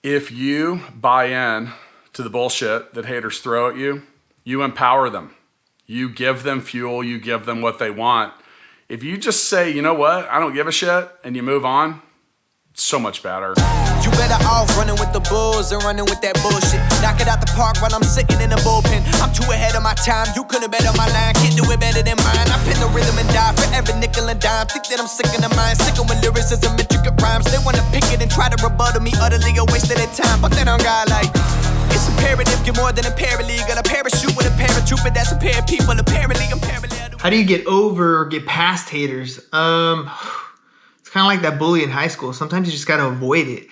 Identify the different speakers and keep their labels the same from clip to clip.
Speaker 1: If you buy in to the bullshit that haters throw at you, you empower them. You give them fuel, you give them what they want. If you just say, you know what, I don't give a shit, and you move on, it's so much better.
Speaker 2: You better off running with the bulls and running with that bullshit. Knock it out the park while I'm sitting in the bullpen. I'm too ahead of my time, you could've bet on my line. Can't do it better than mine. I pin the rhythm and die for every nickel and dime. Think that I'm sick in the mind, sick with lyricism, intricate rhymes. They wanna pick it and try to rebuttal me, utterly a waste of their time. But they don't got like, it's imperative, get more than a paralegal. A parachute with a paratrooper, that's a pair of people. Apparently I'm parallel.
Speaker 3: How do you get over or get past haters? It's kind of like that bully in high school. Sometimes you just got to avoid it.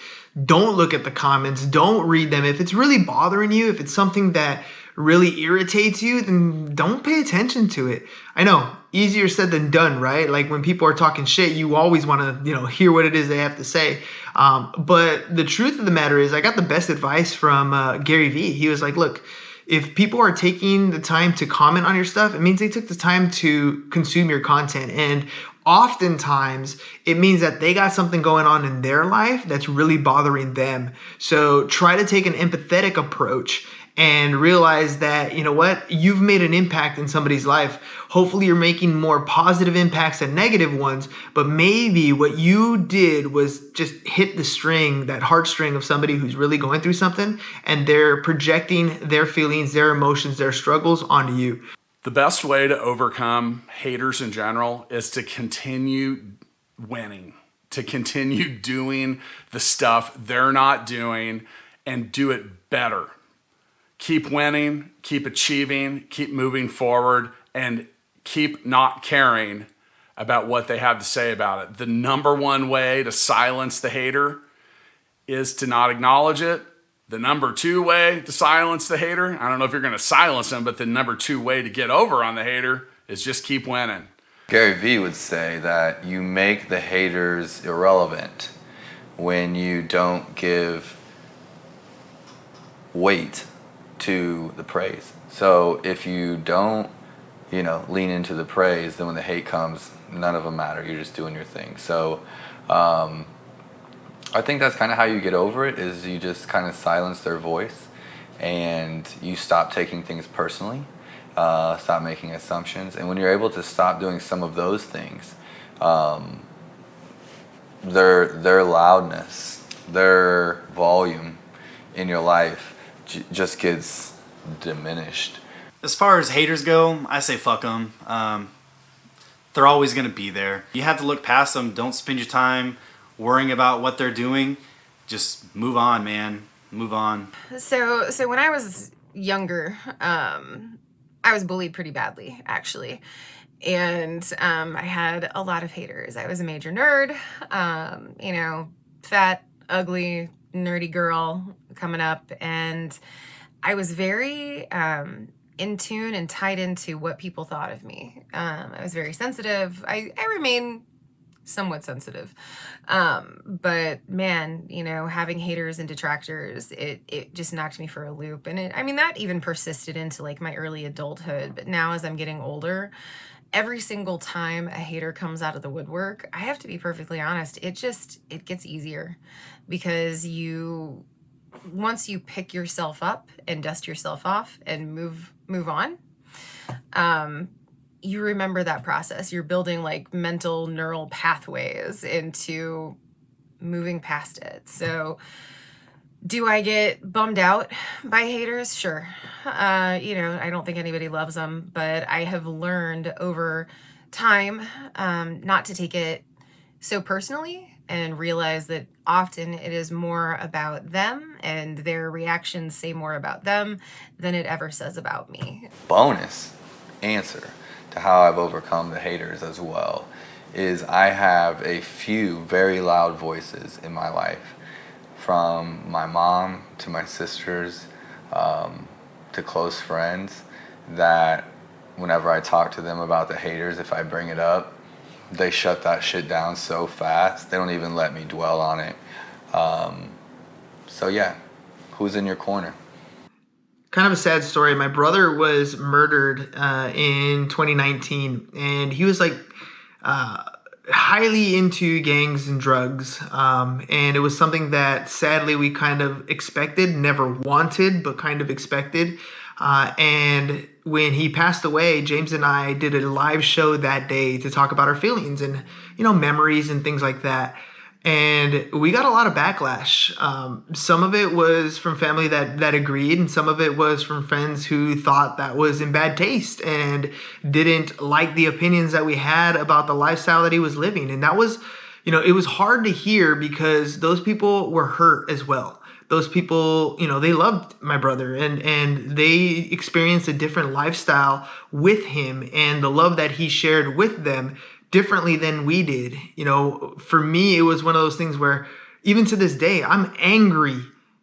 Speaker 3: Don't look at the comments. Don't read them. If it's really bothering you, if it's something that really irritates you, then don't pay attention to it. I know, easier said than done, right? Like when people are talking shit, you always want to, hear what it is they have to say. But the truth of the matter is, I got the best advice from Gary Vee. He was like, look, if people are taking the time to comment on your stuff, it means they took the time to consume your content. And oftentimes it means that they got something going on in their life that's really bothering them. So try to take an empathetic approach and realize that, you know what, you've made an impact in somebody's life. Hopefully you're making more positive impacts than negative ones, but maybe what you did was just hit the string, that heartstring of somebody who's really going through something, and they're projecting their feelings, their emotions, their struggles onto you.
Speaker 1: The best way to overcome haters in general is to continue winning, to continue doing the stuff they're not doing and do it better. Keep winning, keep achieving, keep moving forward, and keep not caring about what they have to say about it. The number one way to silence the hater is to not acknowledge it. The number two way to silence the hater, I don't know if you're going to silence them, but the number two way to get over on the hater is just keep winning.
Speaker 4: Gary Vee would say that you make the haters irrelevant when you don't give weight to the praise. So if you don't, lean into the praise, then when the hate comes, none of them matter. You're just doing your thing. So I think that's kind of how you get over it, is you just kind of silence their voice and you stop taking things personally, stop making assumptions. And when you're able to stop doing some of those things, their loudness, their volume in your life just gets diminished.
Speaker 5: As far as haters go, I say fuck them. They're always going to be there. You have to look past them. Don't spend your time worrying about what they're doing. Just move on, man. Move on.
Speaker 6: So when I was younger, I was bullied pretty badly, actually. And I had a lot of haters. I was a major nerd, fat, ugly, nerdy girl coming up. And I was very in tune and tied into what people thought of me. I was very sensitive. I remain somewhat sensitive. But man, having haters and detractors, it just knocked me for a loop. And that even persisted into like my early adulthood. But now as I'm getting older, every single time a hater comes out of the woodwork, I have to be perfectly honest, it gets easier, because once you pick yourself up and dust yourself off and move on, you remember that process. You're building like mental neural pathways into moving past it. So do I get bummed out by haters? Sure. I don't think anybody loves them, but I have learned over time not to take it so personally, and realize that often it is more about them and their reactions say more about them than it ever says about me.
Speaker 4: Bonus answer to how I've overcome the haters as well is I have a few very loud voices in my life, from my mom to my sisters to close friends, that whenever I talk to them about the haters, if I bring it up, they shut that shit down so fast. They don't even let me dwell on it. So yeah, who's in your corner?
Speaker 3: Kind of a sad story. My brother was murdered in 2019, and he was like highly into gangs and drugs. And it was something that sadly we kind of expected, never wanted, but kind of expected. And when he passed away, James and I did a live show that day to talk about our feelings and, memories and things like that. And we got a lot of backlash. Some of it was from family that agreed, and some of it was from friends who thought that was in bad taste and didn't like the opinions that we had about the lifestyle that he was living. And that was, it was hard to hear because those people were hurt as well. Those people, they loved my brother and they experienced a different lifestyle with him, and the love that he shared with them differently than we did. For me, it was one of those things where even to this day, I'm angry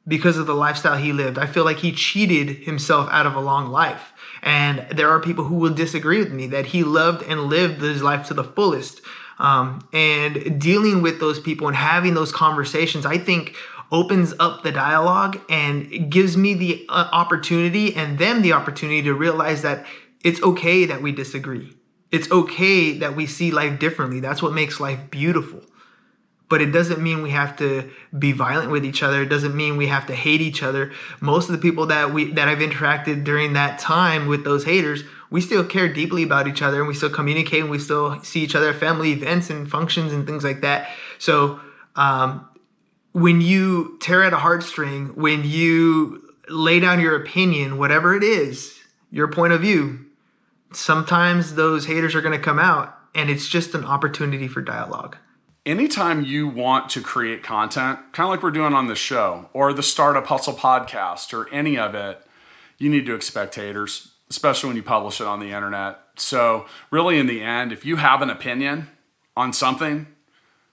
Speaker 3: because of the lifestyle he lived. I feel like he cheated himself out of a long life. And there are people who will disagree with me that he loved and lived his life to the fullest. And dealing with those people and having those conversations, I think opens up the dialogue and gives me the opportunity and them the opportunity to realize that it's okay that we disagree. It's okay that we see life differently. That's what makes life beautiful. But it doesn't mean we have to be violent with each other. It doesn't mean we have to hate each other. Most of the people that I've interacted during that time with those haters, we still care deeply about each other, and we still communicate, and we still see each other at family events and functions and things like that. So when you tear at a heartstring, when you lay down your opinion, whatever it is, your point of view, sometimes those haters are going to come out, and it's just an opportunity for dialogue.
Speaker 1: Anytime you want to create content, kind of like we're doing on the show or the Startup Hustle podcast or any of it, you need to expect haters, especially when you publish it on the internet. So really in the end, if you have an opinion on something,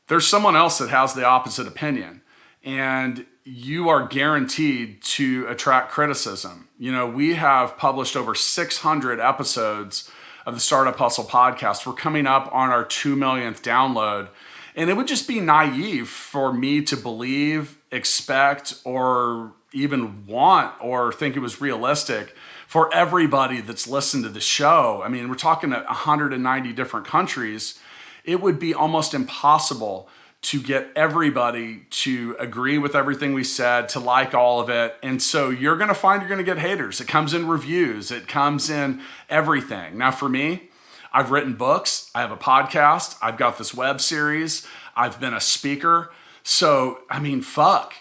Speaker 1: there's someone else that has the opposite opinion, and you are guaranteed to attract criticism. We have published over 600 episodes of the Startup Hustle podcast. We're coming up on our 2 millionth download. And it would just be naive for me to believe, expect, or even want or think it was realistic for everybody that's listened to the show. I mean, we're talking 190 different countries. It would be almost impossible to get everybody to agree with everything we said, to like all of it. And so you're going to get haters. It comes in reviews. It comes in everything. Now for me, I've written books. I have a podcast. I've got this web series. I've been a speaker. So, fuck.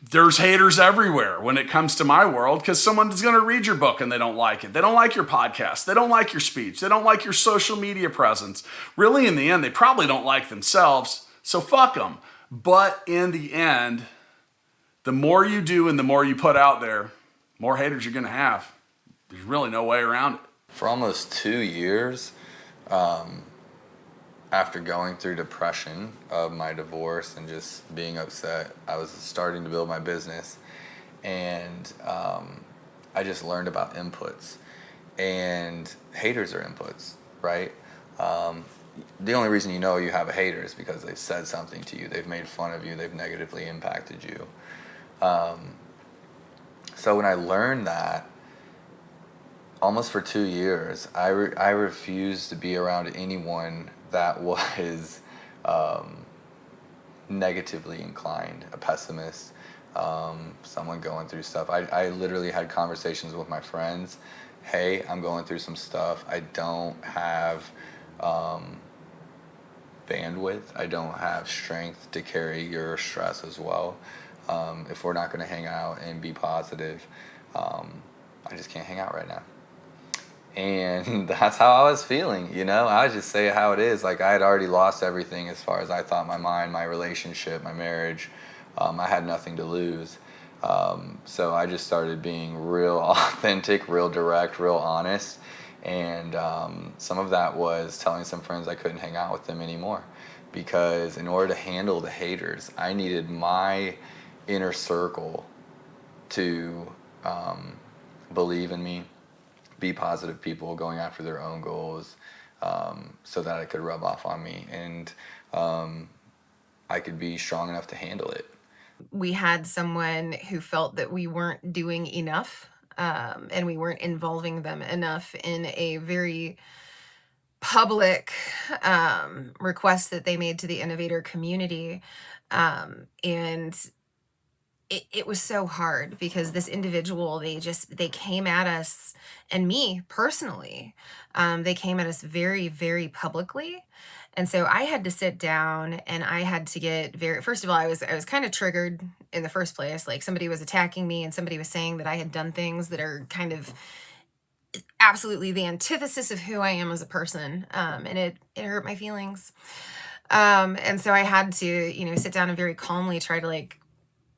Speaker 1: There's haters everywhere when it comes to my world, because someone's going to read your book and they don't like it. They don't like your podcast. They don't like your speech. They don't like your social media presence. Really, in the end, they probably don't like themselves. So fuck them. But in the end, the more you do and the more you put out there, more haters you're going to have. There's really no way around it.
Speaker 4: For almost 2 years, after going through depression of my divorce and just being upset, I was starting to build my business, and I just learned about inputs, and haters are inputs, right? The only reason you know you have a hater is because they've said something to you, they've made fun of you, they've negatively impacted you. So when I learned that, almost for 2 years, I refused to be around anyone that was negatively inclined, a pessimist, someone going through stuff. I literally had conversations with my friends. Hey, I'm going through some stuff. I don't have bandwidth. I don't have strength to carry your stress as well. If we're not going to hang out and be positive, I just can't hang out right now. And that's how I was feeling, I just say it how it is. Like, I had already lost everything as far as I thought, my mind, my relationship, my marriage. I had nothing to lose. So I just started being real authentic, real direct, real honest. And some of that was telling some friends I couldn't hang out with them anymore, because in order to handle the haters, I needed my inner circle to believe in me, be positive people going after their own goals, so that it could rub off on me, and I could be strong enough to handle it.
Speaker 6: We had someone who felt that we weren't doing enough, and we weren't involving them enough in a very public request that they made to the innovator community. And it was so hard because this individual, they came at us, and me personally, they came at us very, very publicly. And so I had to sit down and I had to get first of all, I was kind of triggered in the first place. Like, somebody was attacking me and somebody was saying that I had done things that are kind of absolutely the antithesis of who I am as a person. And it hurt my feelings. And so I had to, sit down and very calmly try to like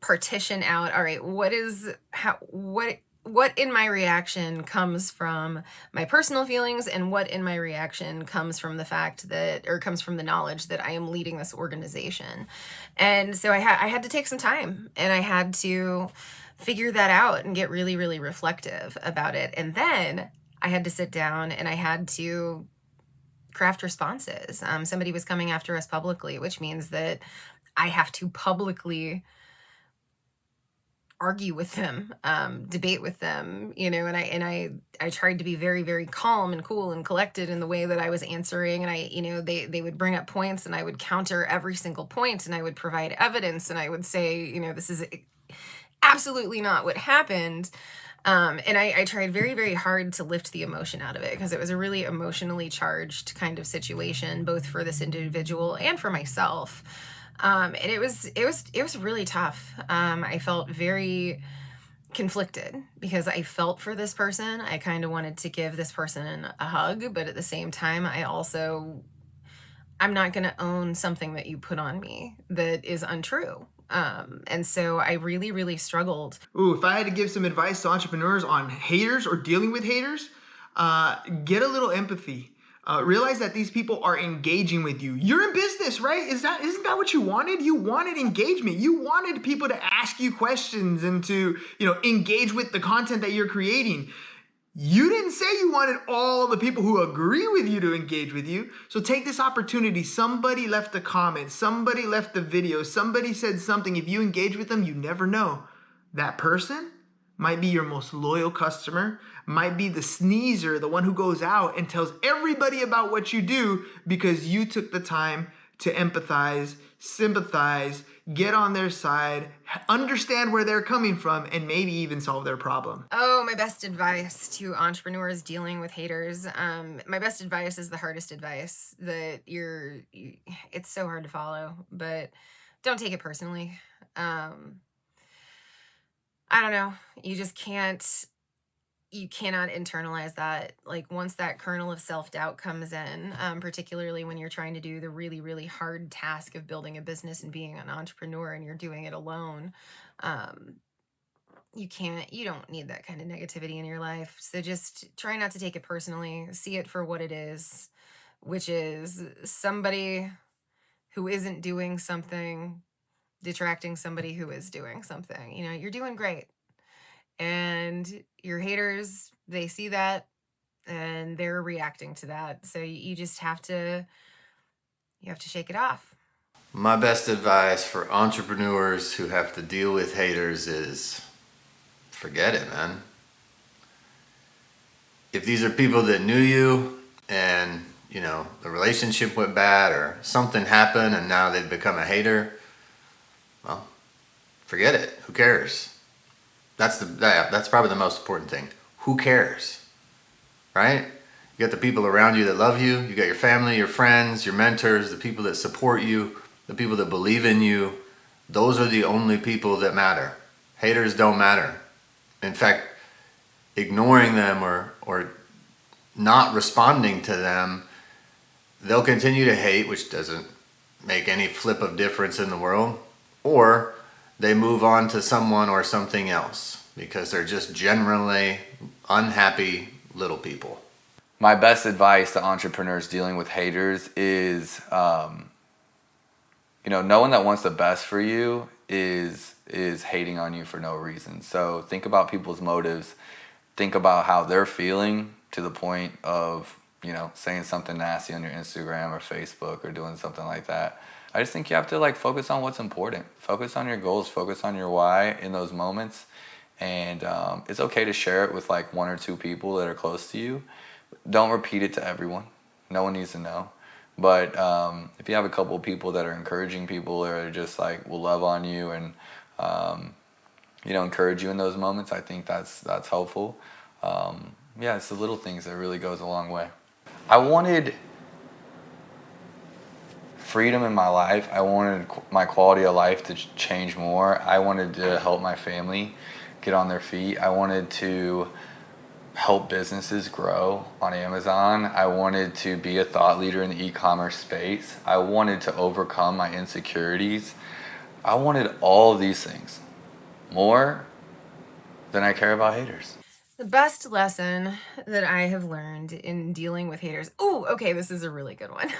Speaker 6: partition out, all right, what in my reaction comes from my personal feelings, and what in my reaction comes from the fact that, or comes from the knowledge that I am leading this organization. And so I had to take some time, and I had to figure that out and get really, really reflective about it. And then I had to sit down and I had to craft responses. Somebody was coming after us publicly, which means that I have to publicly argue with them, debate with them, and I tried to be very, very calm and cool and collected in the way that I was answering. And they would bring up points and I would counter every single point and I would provide evidence and I would say, this is absolutely not what happened. And I tried very, very hard to lift the emotion out of it because it was a really emotionally charged kind of situation, both for this individual and for myself. And it was really tough. I felt very conflicted because I felt for this person. I kind of wanted to give this person a hug, but at the same time, I'm not going to own something that you put on me that is untrue. And so I really, really struggled.
Speaker 3: Ooh, if I had to give some advice to entrepreneurs on haters or dealing with haters, get a little empathy. Realize that these people are engaging with you. You're in business, right? Isn't that what you wanted? You wanted engagement. You wanted people to ask you questions and to, engage with the content that you're creating. You didn't say you wanted all the people who agree with you to engage with you. So take this opportunity. Somebody left a comment. Somebody left a video. Somebody said something. If you engage with them, you never know. That person might be your most loyal customer, might be the sneezer, the one who goes out and tells everybody about what you do because you took the time to empathize, sympathize, get on their side, understand where they're coming from, and maybe even solve their problem.
Speaker 6: Oh, my best advice to entrepreneurs dealing with haters. My best advice is the hardest advice that it's so hard to follow, but don't take it personally. I don't know. You cannot internalize that. Like, once that kernel of self-doubt comes in, particularly when you're trying to do the really, really hard task of building a business and being an entrepreneur and you're doing it alone, you don't need that kind of negativity in your life. So just try not to take it personally. See it for what it is, which is somebody who isn't doing something detracting somebody who is doing something. You're doing great. And your haters, they see that and they're reacting to that. So you just have to shake it off.
Speaker 7: My best advice for entrepreneurs who have to deal with haters is forget it, man. If these are people that knew you and, the relationship went bad or something happened and now they've become a hater, well, forget it. Who cares? That's probably the most important thing. Who cares? Right? You got the people around you that love you. You got your family, your friends, your mentors, the people that support you, the people that believe in you. Those are the only people that matter. Haters don't matter. In fact, ignoring them or not responding to them, they'll continue to hate, which doesn't make any flip of difference in the world, or they move on to someone or something else because they're just generally unhappy little people.
Speaker 4: My best advice to entrepreneurs dealing with haters is, no one that wants the best for you is hating on you for no reason. So think about people's motives. Think about how they're feeling to the point of, saying something nasty on your Instagram or Facebook or doing something like that. I just think you have to focus on what's important. Focus on your goals, focus on your why in those moments. And it's okay to share it with one or two people that are close to you. Don't repeat it to everyone. No one needs to know. But if you have a couple of people that are encouraging people, or are just like will love on you and encourage you in those moments, I think that's helpful. It's the little things that really goes a long way. I wanted freedom in my life. I wanted my quality of life to change more. I wanted to help my family get on their feet. I wanted to help businesses grow on Amazon. I wanted to be a thought leader in the e-commerce space. I wanted to overcome my insecurities. I wanted all of these things more than I care about haters.
Speaker 6: The best lesson that I have learned in dealing with haters. Oh, okay, this is a really good one.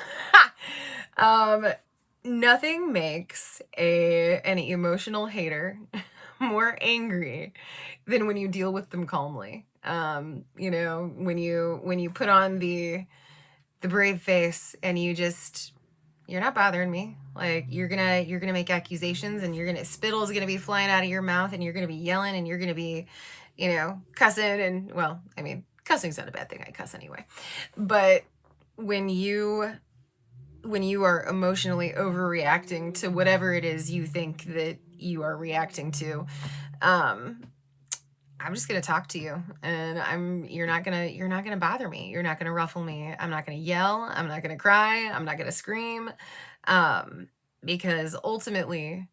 Speaker 6: Nothing makes an emotional hater more angry than when you deal with them calmly. When you put on the brave face and you're not bothering me. Like you're gonna make accusations and spittle's gonna be flying out of your mouth and you're gonna be yelling and you're gonna be, cussing and cussing's not a bad thing. I cuss anyway. But when you are emotionally overreacting to whatever it is you think that you are reacting to, I'm just gonna talk to you, and you're not gonna bother me. You're not gonna ruffle me. I'm not gonna yell. I'm not gonna cry. I'm not gonna scream, because ultimately,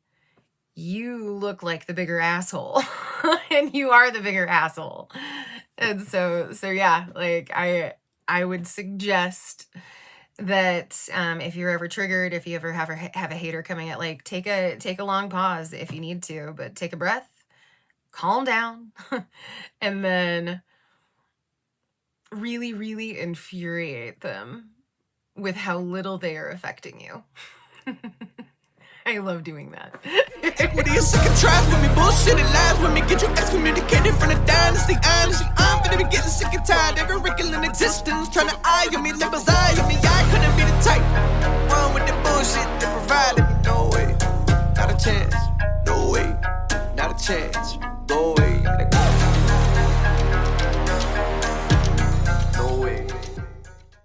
Speaker 6: you look like the bigger asshole, and you are the bigger asshole. And so yeah, like I would suggest that if you're ever triggered, if you ever have a hater coming at, like take a long pause if you need to, but take a breath. Calm down, and then really, really infuriate them with how little they are affecting you. I love doing that.
Speaker 2: Equity is sick and trash with me, bullshit and lies with me. Get you excommunicated from the dynasty. Honestly, I'm gonna be getting sick and tired. Every wrinkle in existence trying to eye me, lippers eye me. I couldn't be the type wrong with the bullshit that provided me. No way, not a chance. No way, not a chance.